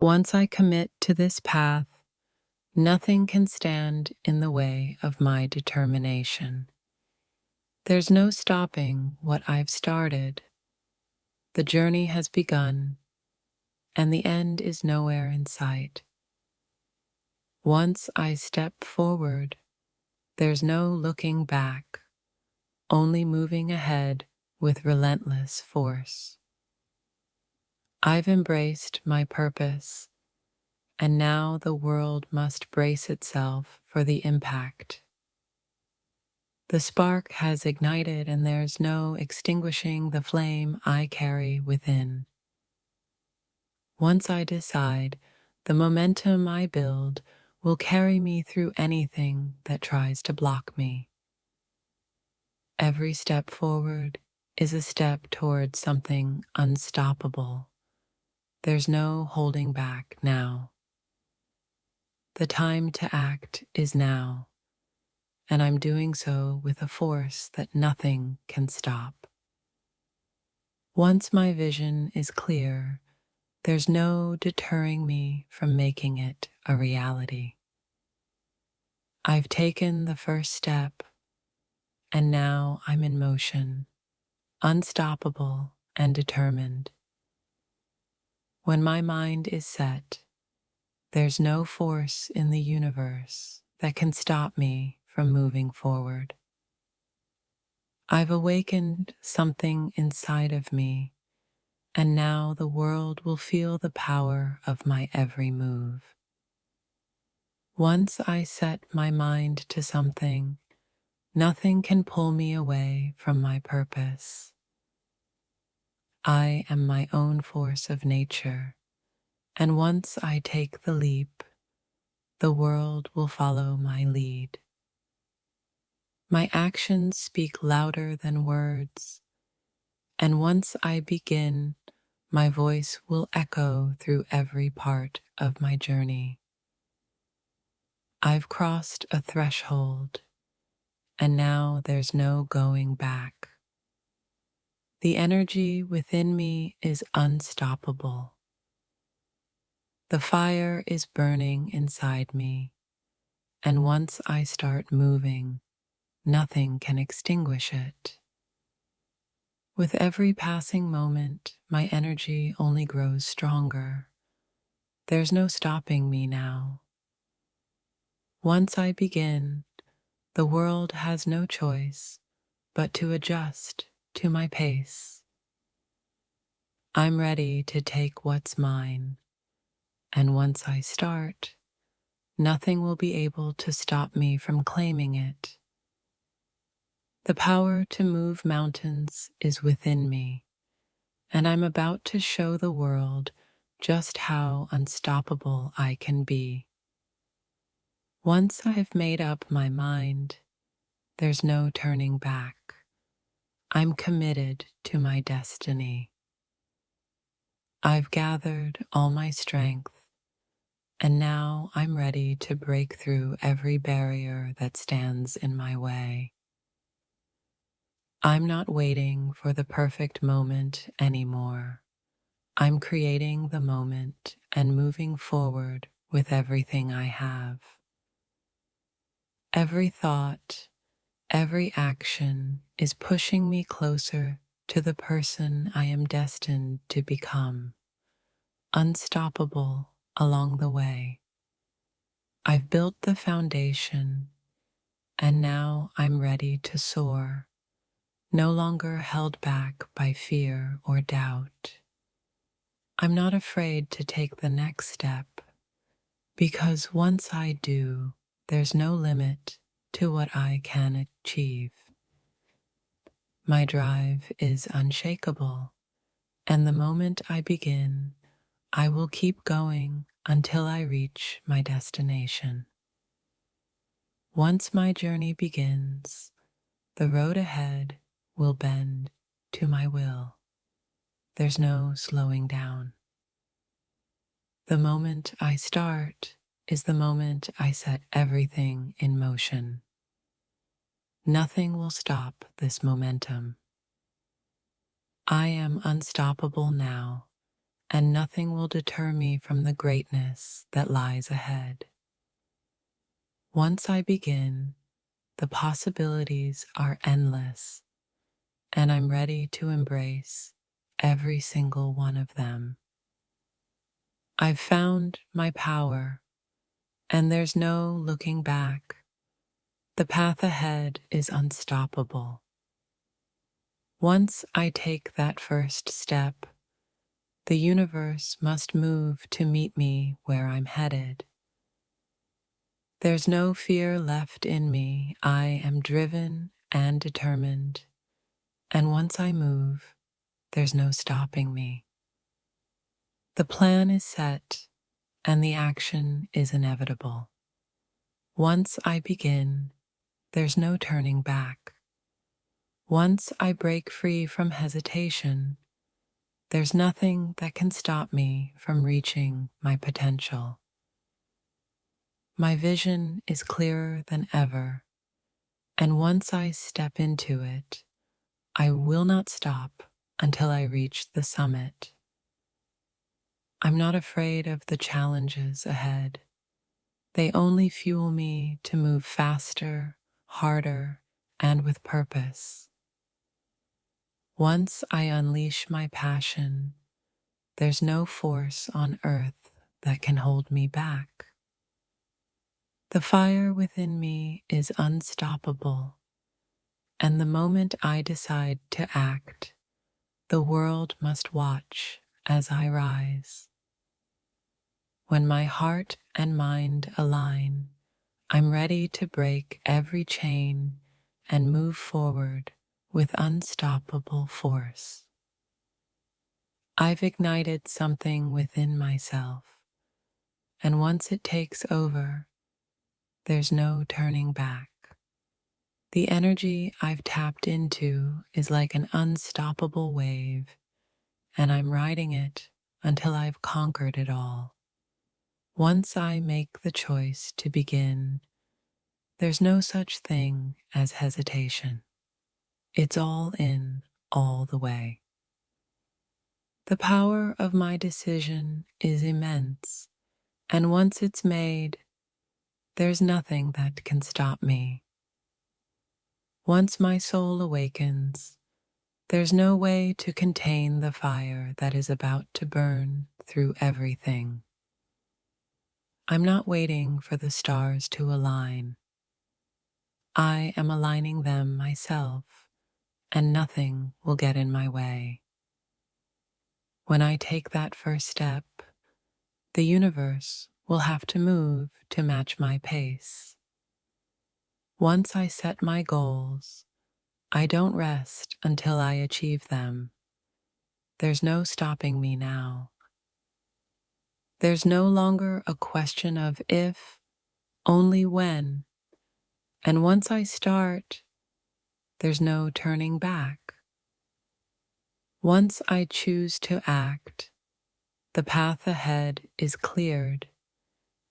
Once I commit to this path, nothing can stand in the way of my determination. There's no stopping what I've started. The journey has begun, and the end is nowhere in sight. Once I step forward, there's no looking back, only moving ahead with relentless force. I've embraced my purpose, and now the world must brace itself for the impact. The spark has ignited, and there's no extinguishing the flame I carry within. Once I decide, the momentum I build will carry me through anything that tries to block me. Every step forward is a step towards something unstoppable. There's no holding back now. The time to act is now, and I'm doing so with a force that nothing can stop. Once my vision is clear, there's no deterring me from making it a reality. I've taken the first step, and now I'm in motion, unstoppable and determined. When my mind is set, there's no force in the universe that can stop me from moving forward. I've awakened something inside of me, and now the world will feel the power of my every move. Once I set my mind to something, nothing can pull me away from my purpose. I am my own force of nature, and once I take the leap, the world will follow my lead. My actions speak louder than words, and once I begin, my voice will echo through every part of my journey. I've crossed a threshold, and now there's no going back. The energy within me is unstoppable. The fire is burning inside me, and once I start moving, nothing can extinguish it. With every passing moment, my energy only grows stronger. There's no stopping me now. Once I begin, the world has no choice but to adjust to my pace. I'm ready to take what's mine, and once I start, nothing will be able to stop me from claiming it. The power to move mountains is within me, and I'm about to show the world just how unstoppable I can be. Once I've made up my mind, there's no turning back. I'm committed to my destiny. I've gathered all my strength, and now I'm ready to break through every barrier that stands in my way. I'm not waiting for the perfect moment anymore. I'm creating the moment and moving forward with everything I have. Every thought, every action is pushing me closer to the person I am destined to become, unstoppable along the way. I've built the foundation, and now I'm ready to soar, no longer held back by fear or doubt. I'm not afraid to take the next step, because once I do, there's no limit to what I can achieve. My drive is unshakable, and the moment I begin, I will keep going until I reach my destination. Once my journey begins, the road ahead will bend to my will. There's no slowing down. The moment I start is the moment I set everything in motion. Nothing will stop this momentum. I am unstoppable now, and nothing will deter me from the greatness that lies ahead. Once I begin, the possibilities are endless, and I'm ready to embrace every single one of them. I've found my power, and there's no looking back. The path ahead is unstoppable. Once I take that first step, the universe must move to meet me where I'm headed. There's no fear left in me. I am driven and determined, and once I move, there's no stopping me. The plan is set, and the action is inevitable. Once I begin, there's no turning back. Once I break free from hesitation, there's nothing that can stop me from reaching my potential. My vision is clearer than ever, and once I step into it, I will not stop until I reach the summit. I'm not afraid of the challenges ahead. They only fuel me to move faster, harder, and with purpose. Once I unleash my passion, there's no force on earth that can hold me back. The fire within me is unstoppable, and the moment I decide to act, the world must watch as I rise. When my heart and mind align, I'm ready to break every chain and move forward with unstoppable force. I've ignited something within myself, and once it takes over, there's no turning back. The energy I've tapped into is like an unstoppable wave, and I'm riding it until I've conquered it all. Once I make the choice to begin, there's no such thing as hesitation. It's all in, all the way. The power of my decision is immense, and once it's made, there's nothing that can stop me. Once my soul awakens, there's no way to contain the fire that is about to burn through everything. I'm not waiting for the stars to align. I am aligning them myself, and nothing will get in my way. When I take that first step, the universe will have to move to match my pace. Once I set my goals, I don't rest until I achieve them. There's no stopping me now. There's no longer a question of if, only when. And once I start, there's no turning back. Once I choose to act, the path ahead is cleared,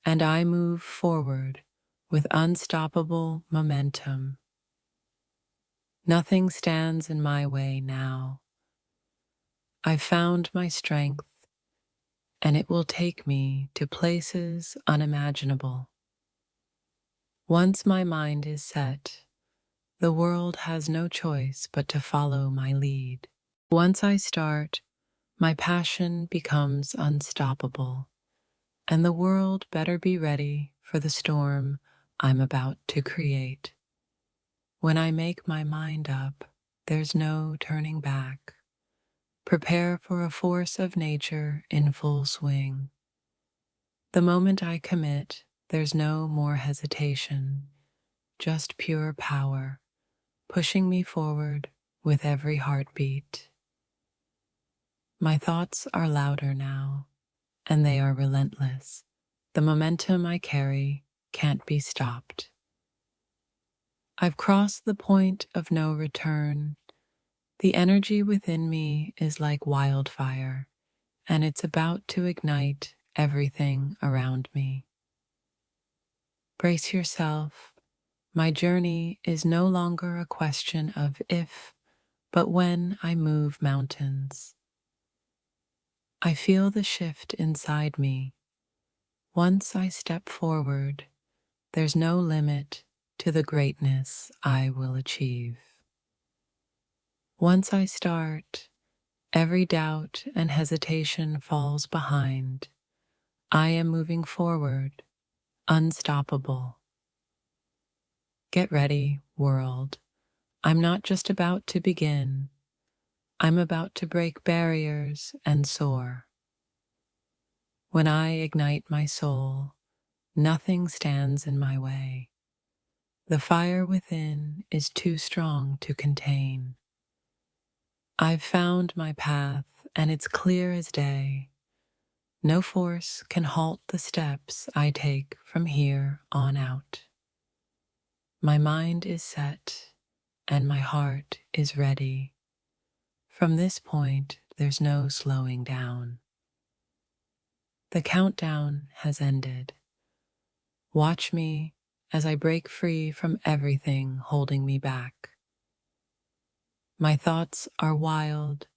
and I move forward with unstoppable momentum. Nothing stands in my way now. I've found my strength, and it will take me to places unimaginable. Once my mind is set, the world has no choice but to follow my lead. Once I start, my passion becomes unstoppable, and the world better be ready for the storm I'm about to create. When I make my mind up, there's no turning back. Prepare for a force of nature in full swing. The moment I commit, there's no more hesitation, just pure power, pushing me forward with every heartbeat. My thoughts are louder now, and they are relentless. The momentum I carry can't be stopped. I've crossed the point of no return. The energy within me is like wildfire, and it's about to ignite everything around me. Brace yourself. My journey is no longer a question of if, but when I move mountains. I feel the shift inside me. Once I step forward, there's no limit to the greatness I will achieve. Once I start, every doubt and hesitation falls behind. I am moving forward, unstoppable. Get ready, world. I'm not just about to begin. I'm about to break barriers and soar. When I ignite my soul, nothing stands in my way. The fire within is too strong to contain. I've found my path, and it's clear as day. No force can halt the steps I take from here on out. My mind is set, and my heart is ready. From this point, there's no slowing down. The countdown has ended. Watch me as I break free from everything holding me back. My thoughts are wild,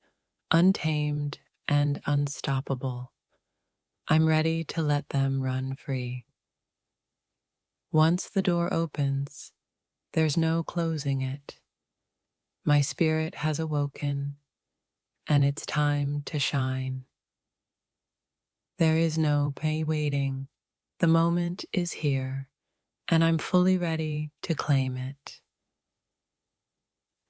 untamed, and unstoppable. I'm ready to let them run free. Once the door opens, there's no closing it. My spirit has awoken, and it's time to shine. There is no waiting. The moment is here, and I'm fully ready to claim it.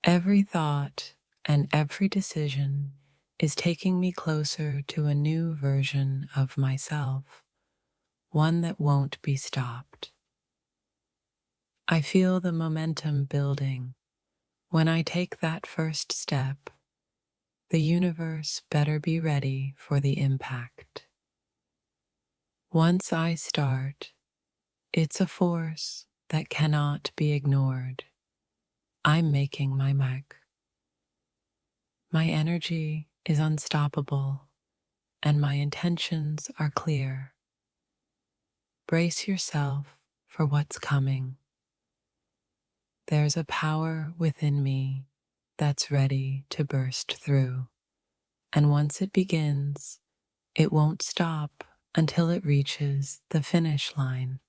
Every thought and every decision is taking me closer to a new version of myself, one that won't be stopped. I feel the momentum building. When I take that first step, the universe better be ready for the impact. Once I start, it's a force that cannot be ignored. I'm making my mark. My energy is unstoppable, and my intentions are clear. Brace yourself for what's coming. There's a power within me that's ready to burst through, and once it begins, it won't stop until it reaches the finish line.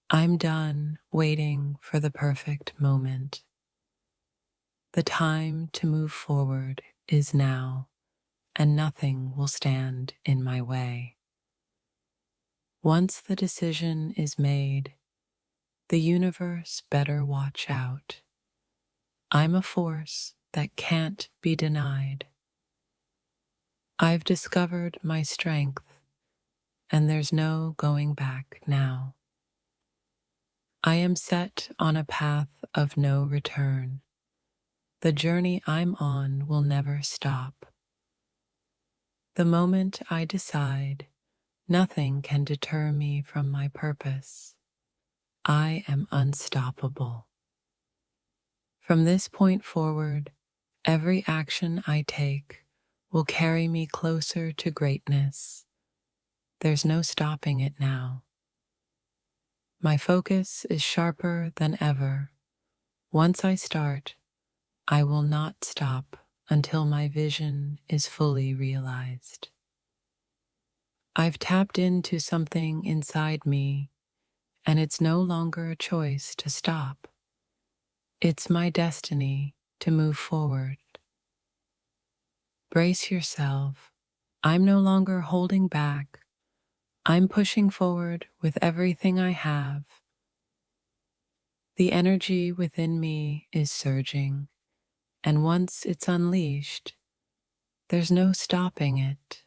I'm done waiting for the perfect moment. The time to move forward is now, and nothing will stand in my way. Once the decision is made, the universe better watch out. I'm a force that can't be denied. I've discovered my strength, and there's no going back now. I am set on a path of no return. The journey I'm on will never stop. The moment I decide, nothing can deter me from my purpose. I am unstoppable. From this point forward, every action I take will carry me closer to greatness. There's no stopping it now. My focus is sharper than ever. Once I start, I will not stop until my vision is fully realized. I've tapped into something inside me, and it's no longer a choice to stop. It's my destiny to move forward. Brace yourself. I'm no longer holding back. I'm pushing forward with everything I have. The energy within me is surging, and once it's unleashed, there's no stopping it.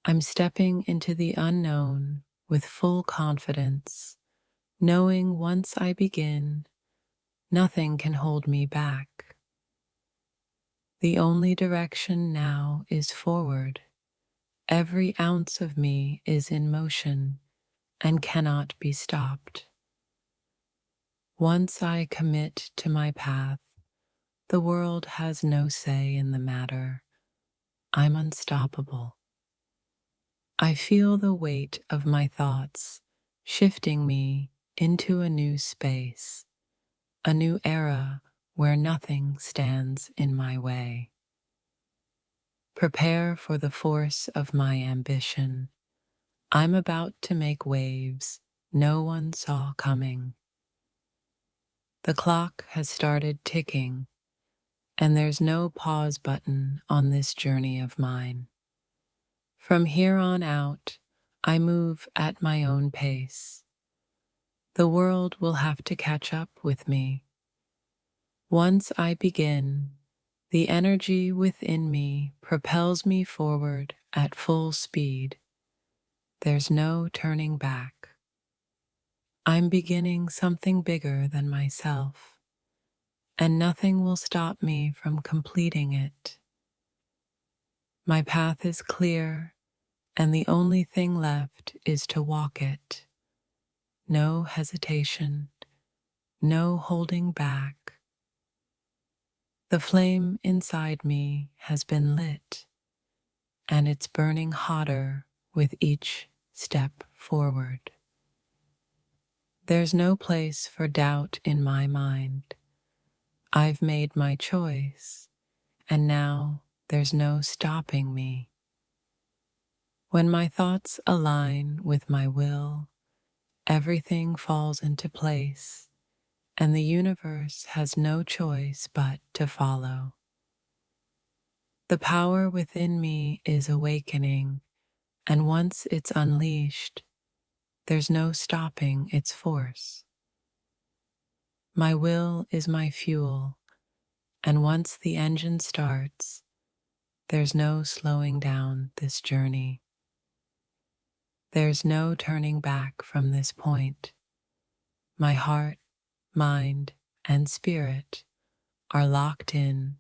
I'm stepping into the unknown with full confidence, knowing once I begin, nothing can hold me back. The only direction now is forward. Every ounce of me is in motion and cannot be stopped. Once I commit to my path, the world has no say in the matter. I'm unstoppable. I feel the weight of my thoughts shifting me into a new space, a new era where nothing stands in my way. Prepare for the force of my ambition. I'm about to make waves no one saw coming. The clock has started ticking, and there's no pause button on this journey of mine. From here on out, I move at my own pace. The world will have to catch up with me. Once I begin, the energy within me propels me forward at full speed. There's no turning back. I'm beginning something bigger than myself, and nothing will stop me from completing it. My path is clear, and the only thing left is to walk it. No hesitation, no holding back. The flame inside me has been lit, and it's burning hotter with each step forward. There's no place for doubt in my mind. I've made my choice, and now there's no stopping me. When my thoughts align with my will, everything falls into place, and the universe has no choice but to follow. The power within me is awakening, and once it's unleashed, there's no stopping its force. My will is my fuel, and once the engine starts, there's no slowing down this journey. There's no turning back from this point. My heart, mind, and spirit are locked in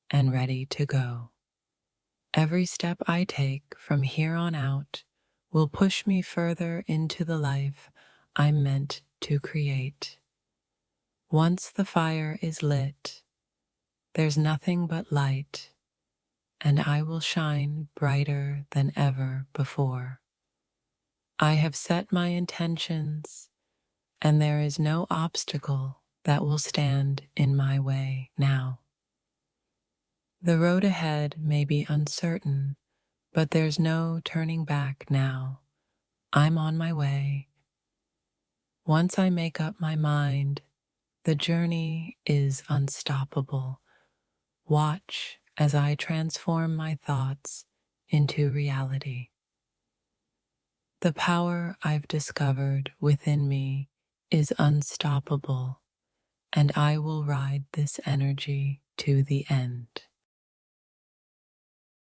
and ready to go. Every step I take from here on out will push me further into the life I'm meant to create. Once the fire is lit, there's nothing but light, and I will shine brighter than ever before. I have set my intentions, and there is no obstacle that will stand in my way now. The road ahead may be uncertain, but there's no turning back now. I'm on my way. Once I make up my mind, the journey is unstoppable. Watch as I transform my thoughts into reality. The power I've discovered within me is unstoppable, and I will ride this energy to the end.